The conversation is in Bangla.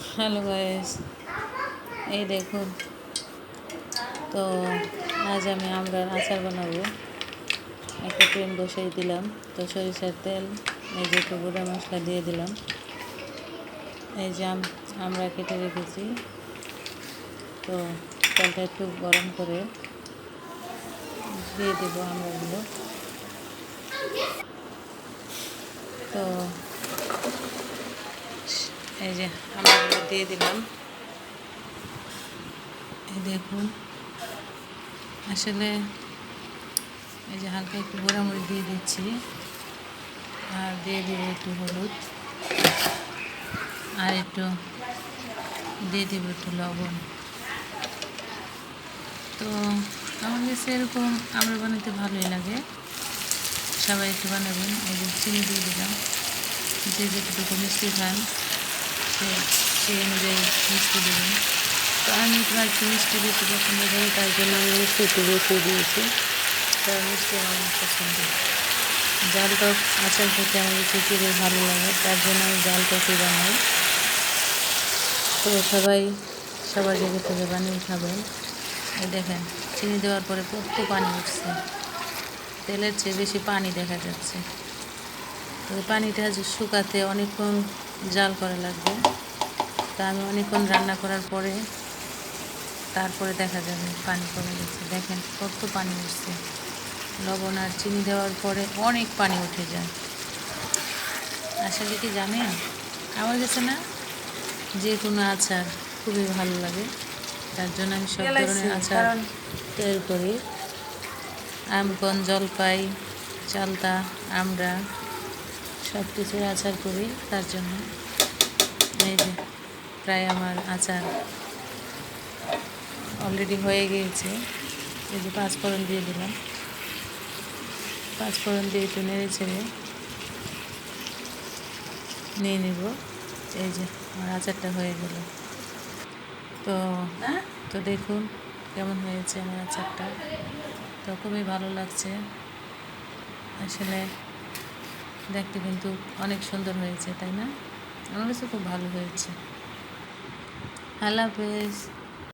হ্যালো গাইস, এই দেখুন। তো আজ আমি আমড়ার আচার বানাবো। একটা প্যান বসিয়ে দিলাম। তো সরিষার তেল, এই যে একটু গুঁড়া মশলা দিয়ে দিলাম। এই যে আমড়া কেটে রেখেছি। তো তেলটা একটু গরম করে দিয়ে দেবো আমড়াগুলো। তো এই যে আমড়াগুলো দিয়ে দিলাম। এই দেখুন, আসলে এই যে হালকা একটু গোড়ামরিচ দিয়ে দিচ্ছি, আর দিয়ে দেবো একটু হলুদ, আর একটু দিয়ে দেবো একটু লবণ। তো আমার কাছে এরকম আমড়া বানাতে ভালোই লাগে, সবাই একটু বানাবেন। এই যে চিনি দিয়ে দিলাম, যে যেটুকু মিষ্টি খান সেই অনুযায়ী মিষ্টি দেবেন। তো আমি একটু মিষ্টি বেশি পছন্দ করি, তাই জন্য আমি মিষ্টি একটু বেশি দিয়েছি, কারণ মিষ্টি আমার অনেক পছন্দ। জাল টক আচার খেতে আমার কাছে খুবই ভালো লাগে, তার জন্য আমি জাল টকই বানাই। তো সবার জায়গা থেকে বানিয়ে খাবেন। এই দেখেন, চিনি দেওয়ার পরে কত পানি উঠছে, তেলের চেয়ে বেশি পানি দেখা যাচ্ছে। তো পানিটা শুকাতে অনেকক্ষণ জাল করা লাগবে। তা আমি অনেকক্ষণ রান্না করার পরে তারপরে দেখা যাবে পানি কমে গেছে। দেখেন কত পানি উঠছে, লবণ আর চিনি দেওয়ার পরে অনেক পানি উঠে যায়। আসলে কি জানেন, আমার কাছে না যে কোনো আচার খুবই ভালো লাগে, তার জন্য আমি সব ধরনের আচার তৈরি করি। আমগন, জলপাই, চালতা, আমড়া সব কিছুর আচার করি। তার জন্য এই যে প্রায় আমার আচার অলরেডি হয়ে গিয়েছে। এই যে পাঁচফোড়ন দিয়ে দিলাম, পাঁচফোড়ন দিয়ে একটু নেড়ে ছেড়ে নিয়ে নেব। এই যে আমার আচারটা হয়ে গেল। তো তো দেখুন কেমন হয়েছে আমার আচারটা। তো খুবই ভালো লাগছে, আসলে দেখতে কিন্তু অনেক সুন্দর হয়েছে, তাই না? আমার কাছে খুব ভালো হয়েছে। আল্লাহ হাফেজ।